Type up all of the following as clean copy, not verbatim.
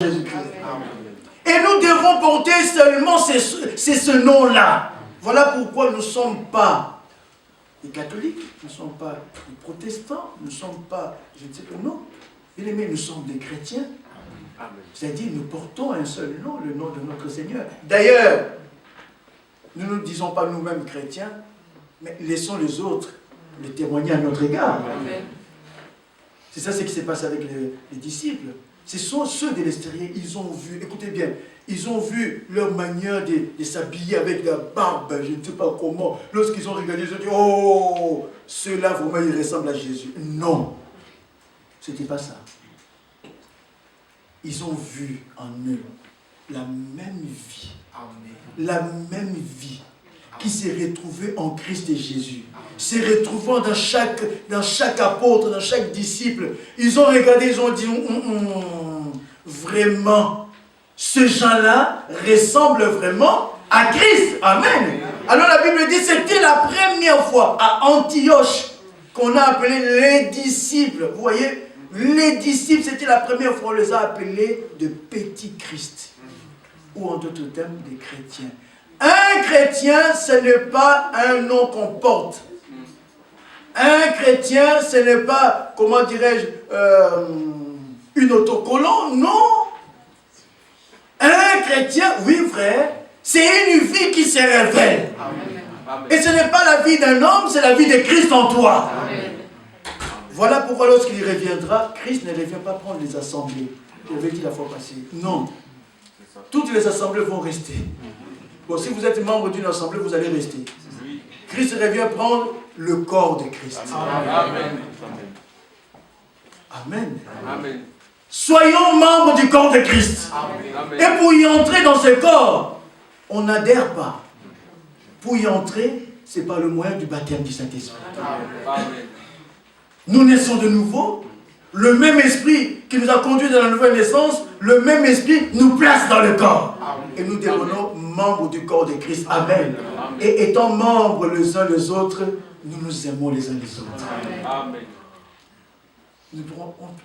Jésus-Christ. Et nous devons porter seulement ce nom-là. Voilà pourquoi nous ne sommes pas des catholiques, nous ne sommes pas des protestants, nous ne sommes pas, je ne sais pas, non. Bien aimés, nous sommes des chrétiens. C'est-à-dire, nous portons un seul nom, le nom de notre Seigneur. D'ailleurs, nous ne nous disons pas nous-mêmes chrétiens, mais laissons les autres le témoigner à notre égard. C'est ça ce qui s'est passé avec les disciples. Ce sont ceux de l'extérieur, ils ont vu, écoutez bien, ils ont vu leur manière de s'habiller avec la barbe, je ne sais pas comment. Lorsqu'ils ont regardé, ils ont dit, oh, ceux-là, vraiment, ils ressemblent à Jésus. Non, ce n'était pas ça. Ils ont vu en eux la même vie. La même vie qui s'est retrouvée en Christ et Jésus. Se retrouvant dans chaque apôtre, dans chaque disciple. Ils ont regardé, ils ont dit, vraiment, ce gens-là ressemble vraiment à Christ. Amen. Alors la Bible dit, c'était la première fois à Antioche qu'on a appelé les disciples. Vous voyez, les disciples, c'était la première fois qu'on les a appelés de petits Christ. Ou en d'autres termes, des chrétiens. Un chrétien, ce n'est pas un nom qu'on porte. Un chrétien, ce n'est pas, comment dirais-je, une autocollant, non. Un chrétien, oui frère, c'est une vie qui se révèle. Amen. Et ce n'est pas la vie d'un homme, c'est la vie de Christ en toi. Amen. Voilà pourquoi lorsqu'il reviendra, Christ ne revient pas prendre les assemblées. J'avais dit la fois passée. Non. Toutes les assemblées vont rester. Bon, si vous êtes membre d'une assemblée, vous allez rester. Christ revient prendre le corps de Christ. Amen. Amen. Amen. Soyons membres du corps de Christ. Amen. Et pour y entrer dans ce corps, on n'adhère pas. Pour y entrer, c'est par le moyen du baptême du Saint-Esprit. Nous naissons de nouveau. Le même esprit qui nous a conduits dans la nouvelle naissance, le même esprit nous place dans le corps. Et nous devenons membres du corps de Christ. Amen. Et étant membres les uns les autres, nous nous aimons les uns les autres. Amen.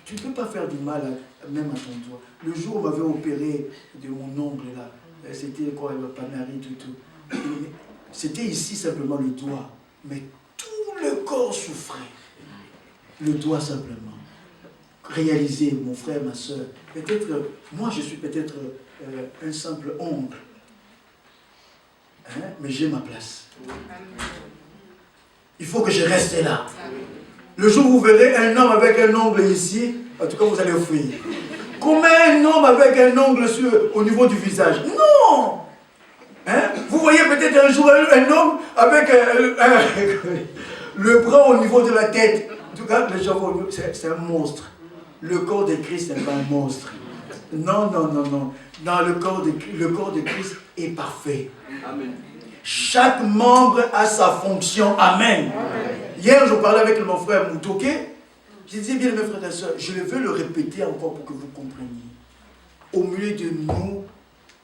Tu ne peux pas faire du mal même à ton doigt. Le jour où on m'avait opéré de mon ongle là, c'était quoi, le panari, tout. C'était ici simplement le doigt. Mais tout le corps souffrait. Le doigt simplement. Réaliser, mon frère, ma soeur, peut-être, moi je suis peut-être un simple ongle. Hein? Mais j'ai ma place. Il faut que je reste là. Le jour où vous verrez un homme avec un ongle ici, en tout cas vous allez fuir. Comment un homme avec un ongle au niveau du visage? Non! Hein? Vous voyez peut-être un jour un homme avec le bras au niveau de la tête. En tout cas, les gens vont dire, c'est un monstre. Le corps de Christ n'est pas un monstre. Non, non, non, non. Dans le corps de Christ est parfait. Amen. Chaque membre a sa fonction. Amen. Amen. Hier, je parlais avec mon frère Moutouké. Je disais, bien mes frères et sœurs, je veux le répéter encore pour que vous compreniez. Au milieu de nous,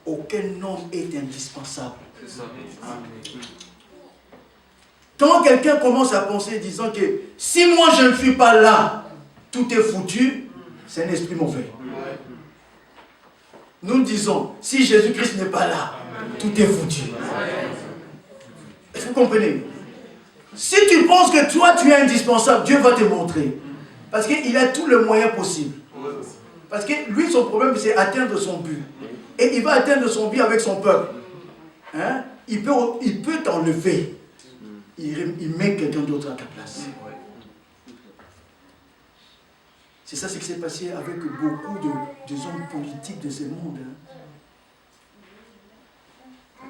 aucun homme est indispensable. Amen. Quand quelqu'un commence à penser disant que si moi je ne suis pas là, tout est foutu, c'est un esprit mauvais. Nous disons, si Jésus-Christ n'est pas là, tout est foutu. Vous comprenez? Si tu penses que toi tu es indispensable, Dieu va te montrer. Parce qu'il a tout le moyen possible. Parce que lui, son problème, c'est atteindre son but. Et il va atteindre son but avec son peuple. Hein? Il peut t'enlever. Il met quelqu'un d'autre à ta place. C'est ça ce qui s'est passé avec beaucoup de hommes politiques de ce monde. Hein.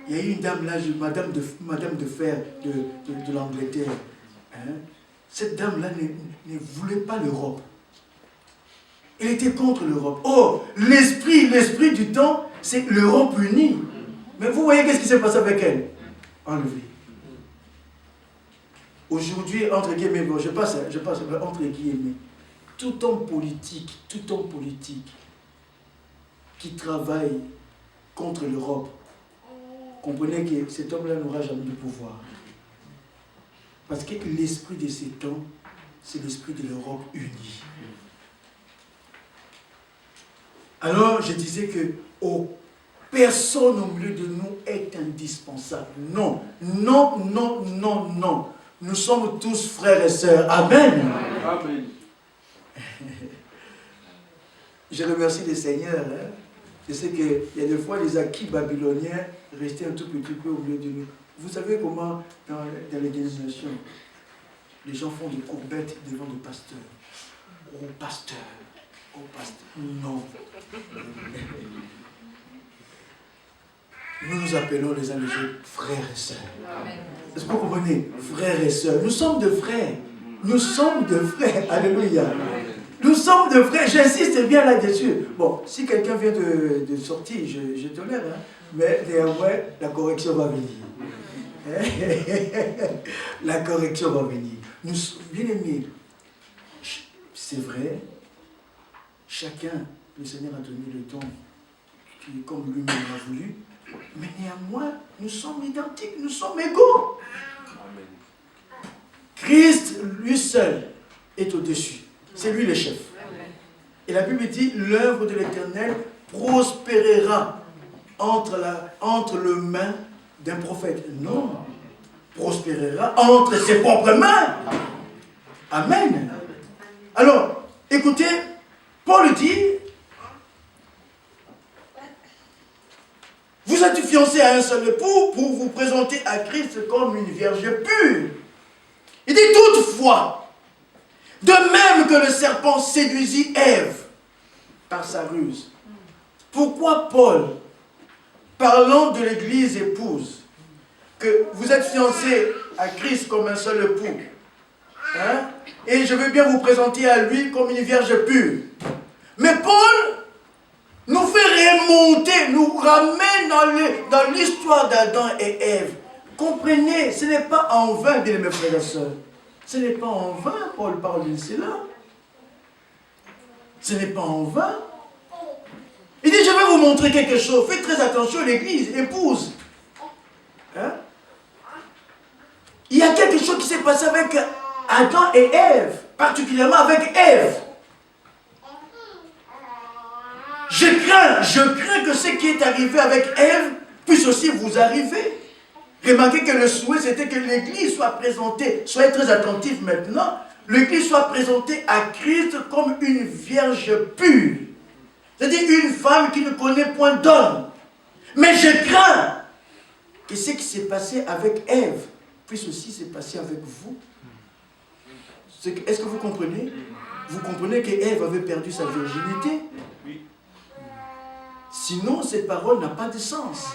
Il y a eu une dame là, Madame de Fer de l'Angleterre. Hein. Cette dame-là ne voulait pas l'Europe. Elle était contre l'Europe. Oh, l'esprit du temps, c'est l'Europe unie. Mais vous voyez qu'est-ce qui s'est passé avec elle? Enlevée. Aujourd'hui, entre guillemets, bon, je passe entre guillemets, tout homme politique qui travaille contre l'Europe, comprenez que cet homme-là n'aura jamais de pouvoir. Parce que l'esprit de cet homme, c'est l'esprit de l'Europe unie. Alors, je disais que personne au milieu de nous est indispensable. Non, non, non, non, non. Nous sommes tous frères et sœurs. Amen. Amen. Je remercie le Seigneur. Hein. Je sais qu'il y a des fois les acquis babyloniens restaient un tout petit peu au milieu de nous. Vous savez comment, dans les dénominations, les gens font des courbettes devant le pasteur. Oh pasteur, oh pasteur. Non. Nous nous appelons les uns les autres frères et sœurs. Est-ce que vous comprenez? Frères et sœurs. Nous sommes de frères. Nous sommes de frères. Alléluia. Nous sommes de frères. J'insiste bien là-dessus. Bon, si quelqu'un vient de sortir, je tolère. Hein, mais néanmoins, la correction va venir. La correction va venir. Nous, bien aimés, c'est vrai, chacun, le Seigneur a donné le don comme lui-même a voulu. Mais néanmoins, nous sommes identiques, nous sommes égaux. Christ, lui seul, est au-dessus. C'est lui le chef. Et la Bible dit, l'œuvre de l'Éternel prospérera entre les mains d'un prophète. Non, prospérera entre ses propres mains. Amen. Alors, écoutez, Paul dit, vous êtes fiancés à un seul époux pour vous présenter à Christ comme une vierge pure. Il dit toutefois, de même que le serpent séduisit Ève par sa ruse. Pourquoi Paul, parlant de l'église épouse, que vous êtes fiancés à Christ comme un seul époux, hein, et je veux bien vous présenter à lui comme une vierge pure. Mais Paul nous fait remonter, nous ramène dans l'histoire d'Adam et Ève. Comprenez, ce n'est pas en vain, bien mes frères et sœurs. Ce n'est pas en vain, Paul parle de cela. Ce n'est pas en vain. Il dit, je vais vous montrer quelque chose. Faites très attention, l'église, épouse. Hein? Il y a quelque chose qui s'est passé avec Adam et Ève, particulièrement avec Ève. Je crains que ce qui est arrivé avec Ève puisse aussi vous arriver. Remarquez que le souhait, c'était que l'Église soit présentée, soyez très attentifs maintenant, l'Église soit présentée à Christ comme une vierge pure. C'est-à-dire une femme qui ne connaît point d'homme. Mais je crains que ce qui s'est passé avec Ève puisse aussi se passer avec vous. Est-ce que vous comprenez? Vous comprenez que Ève avait perdu sa virginité? Sinon, cette parole n'a pas de sens.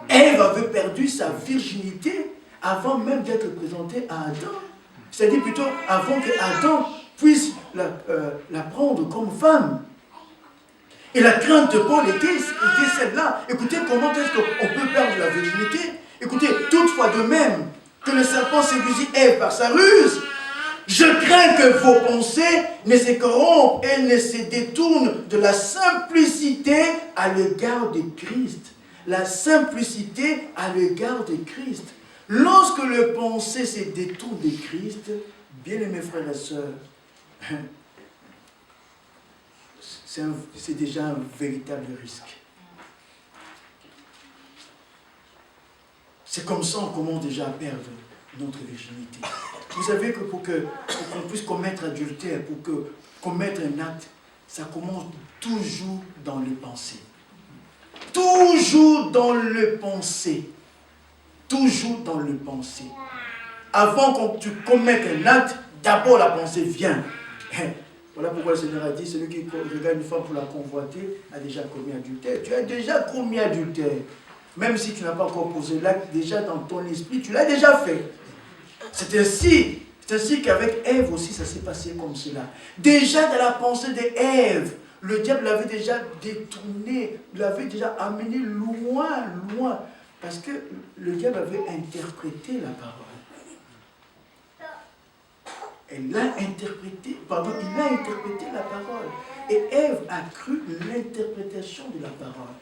Ève avait perdu sa virginité avant même d'être présentée à Adam. C'est-à-dire plutôt avant que Adam puisse la prendre comme femme. Et la crainte de Paul était celle-là. Écoutez, comment est-ce qu'on peut perdre la virginité? Écoutez, toutefois de même que le serpent séduisit Ève par sa ruse, je crains que vos pensées ne se corrompent et ne se détournent de la simplicité à l'égard de Christ. La simplicité à l'égard de Christ. Lorsque le pensée se détourne de Christ, bien aimés frères et sœurs, c'est déjà un véritable risque. C'est comme ça qu'on commence déjà à perdre notre virginité. Vous savez que pour qu'on puisse commettre adultère, pour commettre un acte, ça commence toujours dans les pensées. Toujours dans le pensée. Toujours dans le pensée. Avant que tu commettes un acte, d'abord la pensée vient. Voilà pourquoi le Seigneur a dit, celui qui regarde une femme pour la convoiter a déjà commis adultère. Tu as déjà commis adultère. Même si tu n'as pas encore posé l'acte, déjà dans ton esprit, tu l'as déjà fait. C'est ainsi qu'avec Ève aussi, ça s'est passé comme cela. Déjà dans la pensée d'Ève, le diable l'avait déjà détourné, l'avait déjà amené loin, loin. Parce que le diable avait interprété la parole. Il a interprété la parole. Et Ève a cru l'interprétation de la parole.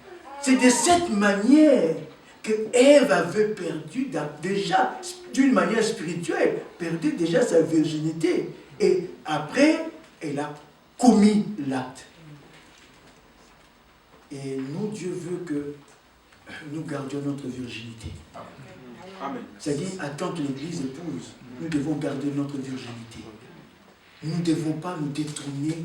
C'est de cette manière que Ève avait perdu, déjà, d'une manière spirituelle, perdu déjà sa virginité. Et après, elle a commis l'acte. Et nous, Dieu veut que nous gardions notre virginité. Amen. C'est-à-dire, à tant que l'Église épouse, nous devons garder notre virginité. Nous ne devons pas nous détourner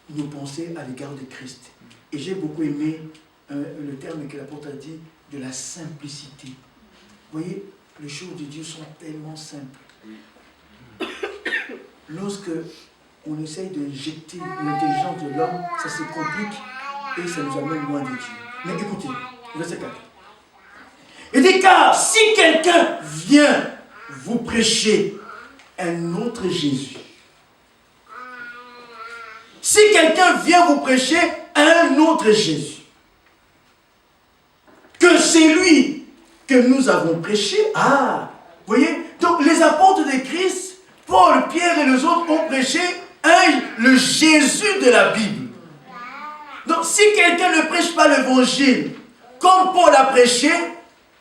nos pensées à l'égard de Christ. Et j'ai beaucoup aimé le terme que l'apôtre a dit, de la simplicité. Vous voyez, les choses de Dieu sont tellement simples. Lorsque on essaye de jeter l'intelligence de l'homme, ça se complique et ça nous amène loin de Dieu. Mais écoutez, verset 4. Il dit, car si quelqu'un vient vous prêcher un autre Jésus, si quelqu'un vient vous prêcher un autre Jésus, que c'est lui que nous avons prêché, vous voyez, donc les apôtres de Christ, Paul, Pierre et les autres ont prêché le Jésus de la Bible. Donc si quelqu'un ne prêche pas l'évangile comme Paul a prêché,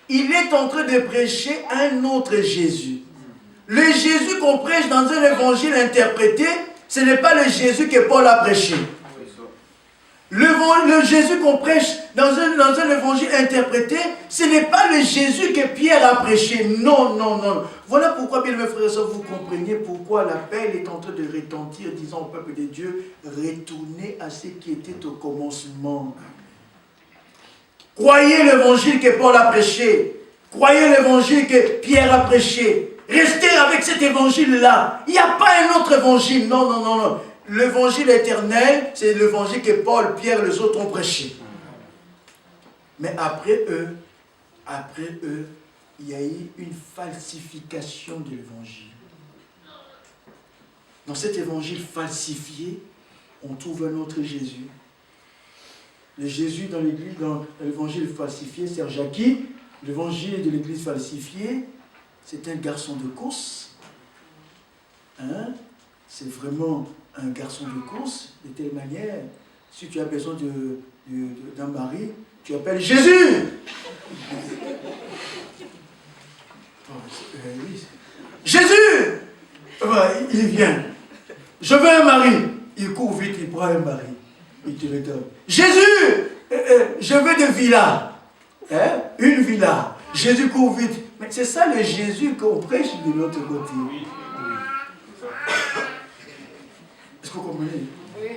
il est en train de prêcher un autre Jésus. Le Jésus qu'on prêche dans un évangile interprété, ce n'est pas le Jésus que Paul a prêché. Le Jésus qu'on prêche dans un évangile interprété, ce n'est pas le Jésus que Pierre a prêché. Non, non, non. Voilà pourquoi, bien mes frères et sœurs, vous comprenez pourquoi l'appel est en train de retentir, disant au peuple de Dieu, retournez à ce qui était au commencement. Croyez l'évangile que Paul a prêché. Croyez l'évangile que Pierre a prêché. Restez avec cet évangile-là. Il n'y a pas un autre évangile. Non, non, non, non. L'évangile éternel, c'est l'évangile que Paul, Pierre et les autres ont prêché. Mais après eux, il y a eu une falsification de l'évangile. Dans cet évangile falsifié, on trouve un autre Jésus. Le Jésus dans l'église, dans l'évangile falsifié, c'est Jackie. L'évangile de l'église falsifiée, c'est un garçon de course. C'est vraiment un garçon de course, de telle manière, si tu as besoin d'un mari, tu appelles Jésus. Jésus, il vient. Je veux un mari. Il court vite, il prend un mari. Il te le donne. Jésus, je veux des villas. Une villa. Jésus court vite. Mais c'est ça le Jésus qu'on prêche de l'autre côté. Est-ce que vous comprenez? Oui.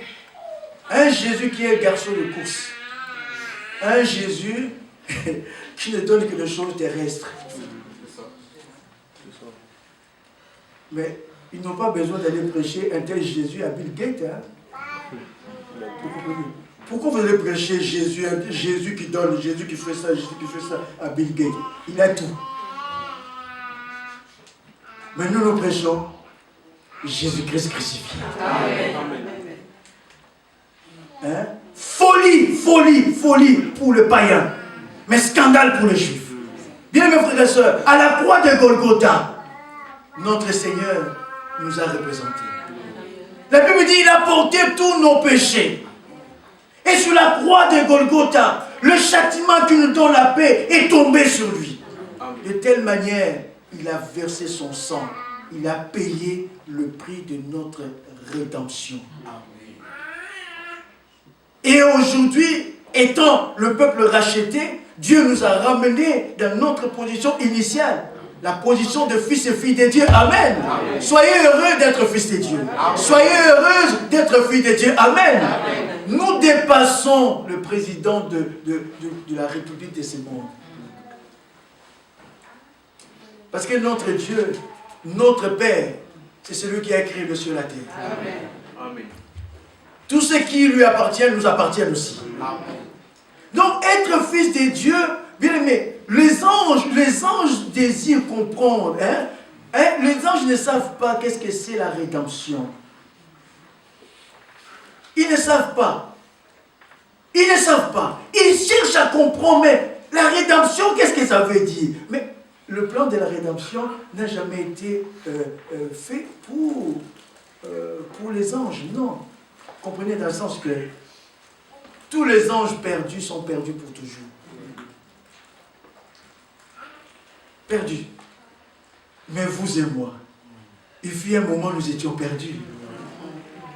Un Jésus qui est garçon de course. Un Jésus qui ne donne que des choses terrestres. Mais ils n'ont pas besoin d'aller prêcher un tel Jésus à Bill Gates. Vous comprenez? Pourquoi vous allez prêcher Jésus, un Jésus qui donne, Jésus qui fait ça, Jésus qui fait ça à Bill Gates? Il a tout. Mais nous prêchons Jésus-Christ crucifié. Amen. Folie, folie, folie pour le païen, mais scandale pour les juifs. Bien mes frères et sœurs, à la croix de Golgotha, notre Seigneur nous a représentés. La Bible dit, il a porté tous nos péchés. Et sur la croix de Golgotha, le châtiment qui nous donne la paix est tombé sur lui. De telle manière, il a versé son sang. Il a payé le prix de notre rédemption. Et aujourd'hui, étant le peuple racheté, Dieu nous a ramenés dans notre position initiale. La position de fils et filles de Dieu. Amen. Amen. Soyez heureux d'être fils de Dieu. Amen. Soyez heureuses d'être filles de Dieu. Amen. Amen. Nous dépassons le président de la République de ce monde. Parce que notre Dieu, notre Père, c'est celui qui a créé le ciel et la terre. Amen. Amen. Tout ce qui lui appartient nous appartient aussi. Amen. Donc être fils de Dieu, bien aimé, les anges désirent comprendre. Les anges ne savent pas qu'est-ce que c'est la rédemption. Ils ne savent pas. Ils ne savent pas. Ils cherchent à comprendre, mais la rédemption, qu'est-ce que ça veut dire? Mais le plan de la rédemption n'a jamais été fait pour les anges, non. Comprenez dans le sens que tous les anges perdus sont perdus pour toujours. Perdus. Mais vous et moi, il fut un moment où nous étions perdus.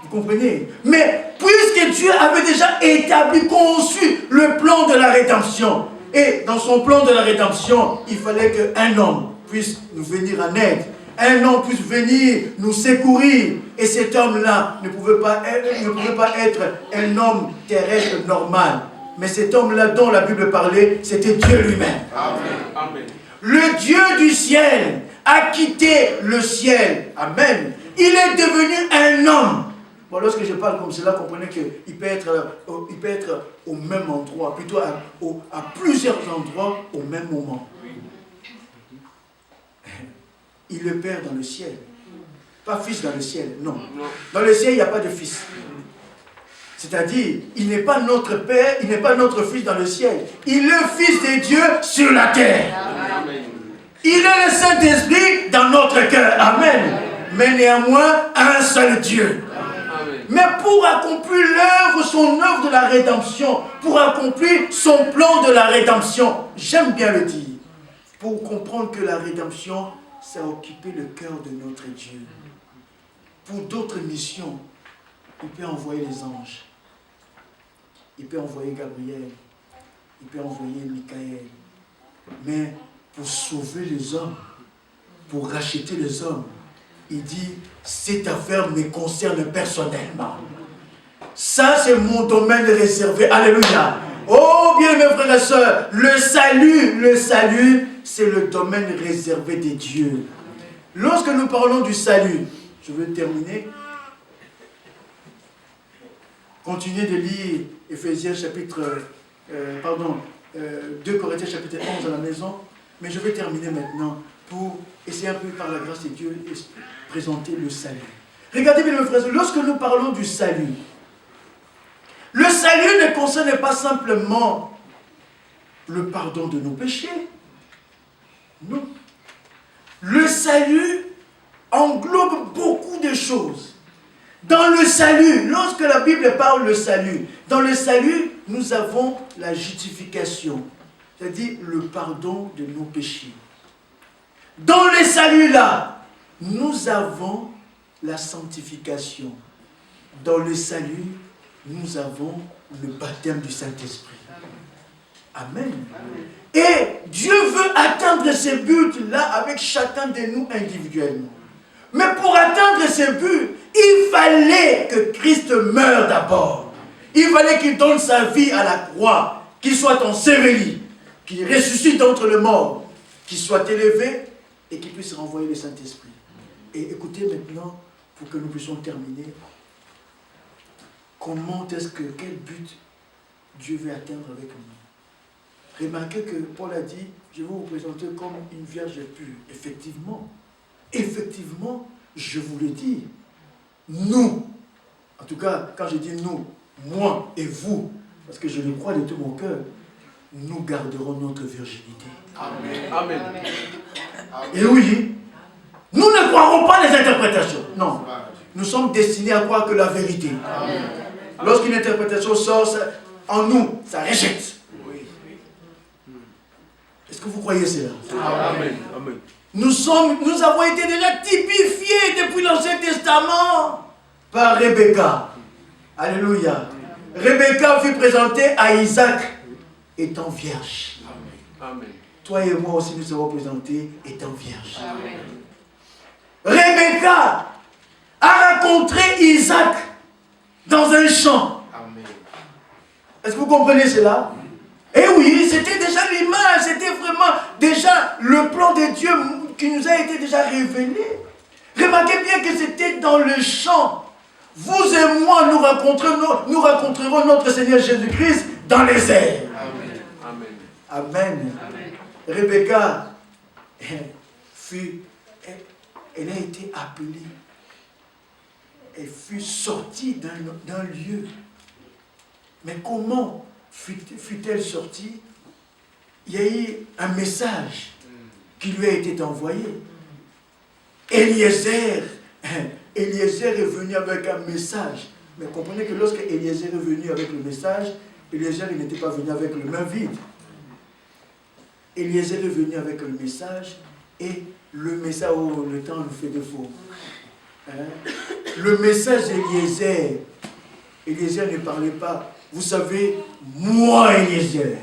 Vous comprenez? Mais puisque que Dieu avait déjà établi, conçu le plan de la rédemption. Et dans son plan de la rédemption, il fallait qu'un homme puisse nous venir en aide. Un homme puisse venir nous secourir. Et cet homme-là ne pouvait pas être un homme terrestre normal. Mais cet homme-là dont la Bible parlait, c'était Dieu lui-même. Amen. Le Dieu du ciel a quitté le ciel. Amen. Il est devenu un homme. Bon, lorsque je parle comme cela, comprenez qu'il peut être au même endroit, plutôt à plusieurs endroits au même moment. Il est le Père dans le ciel. Pas fils dans le ciel, non. Dans le ciel, il n'y a pas de fils. C'est-à-dire, il n'est pas notre Père, il n'est pas notre Fils dans le ciel. Il est le Fils de Dieu sur la terre. Amen. Il est le Saint-Esprit dans notre cœur. Amen. Mais néanmoins, un seul Dieu. Amen. Mais pour accomplir son œuvre de la rédemption, pour accomplir son plan de la rédemption, j'aime bien le dire, pour comprendre que la rédemption, ça a occupé le cœur de notre Dieu. Pour d'autres missions, il peut envoyer les anges. Il peut envoyer Gabriel, il peut envoyer Michael. Mais pour sauver les hommes, pour racheter les hommes, il dit, cette affaire me concerne personnellement. Ça, c'est mon domaine réservé. Alléluia. Oh, bien mes frères et sœurs, le salut, c'est le domaine réservé des dieux. Lorsque nous parlons du salut, je vais terminer. Continuez de lire Éphésiens chapitre, 2 Corinthiens chapitre 11 à la maison. Mais je vais terminer maintenant pour essayer un peu par la grâce de Dieu de présenter le salut. Regardez bien mes frères, lorsque nous parlons du salut, le salut ne concerne pas simplement le pardon de nos péchés. Non. Le salut englobe beaucoup de choses. Dans le salut, lorsque la Bible parle de salut, dans le salut, nous avons la justification, c'est-à-dire le pardon de nos péchés. Dans le salut-là, nous avons la sanctification. Dans le salut, nous avons le baptême du Saint-Esprit. Amen. Et Dieu veut atteindre ces buts-là avec chacun de nous individuellement. Mais pour atteindre ces buts, il fallait que Christ meure d'abord. Il fallait qu'il donne sa vie à la croix, qu'il soit enseveli, qu'il ressuscite d'entre les morts, qu'il soit élevé et qu'il puisse renvoyer le Saint-Esprit. Et écoutez maintenant, pour que nous puissions terminer, quel but Dieu veut atteindre avec nous. Remarquez que Paul a dit, je vais vous présenter comme une vierge pure. Effectivement, je vous le dis, nous, en tout cas, quand je dis nous, moi et vous, parce que je le crois de tout mon cœur, nous garderons notre virginité. Amen. Amen. Et oui, nous ne croirons pas les interprétations. Non, nous sommes destinés à croire que la vérité. Lorsqu'une interprétation sort en nous, ça rejette. Est-ce que vous croyez cela? Amen. Amen. Nous avons été déjà typifiés depuis l'Ancien Testament par Rebecca. Alléluia. Rebecca fut présentée à Isaac étant vierge. Amen. Toi et moi aussi nous serons présentés étant vierges. Amen. Rebecca a rencontré Isaac dans un champ. Amen. Est-ce que vous comprenez cela? Eh oui, c'était déjà l'image, c'était vraiment déjà le plan de Dieu qui nous a été déjà révélé. Remarquez bien que c'était dans le champ. Vous et moi, nous rencontrerons notre Seigneur Jésus-Christ dans les airs. Amen. Amen. Amen. Amen. Rebecca elle a été appelée. Elle fut sortie d'un lieu. Mais comment fut-elle sortie? Il y a eu un message qui lui a été envoyé. Eliezer est venu avec un message. Mais comprenez que lorsque Eliezer est venu avec le message, Eliezer n'était pas venu avec le main vide. Eliezer est venu avec le message et le message, oh, le temps nous fait défaut. Le message d'Eliezer Eliezer ne parlait pas. Vous savez, moi, Eliezer.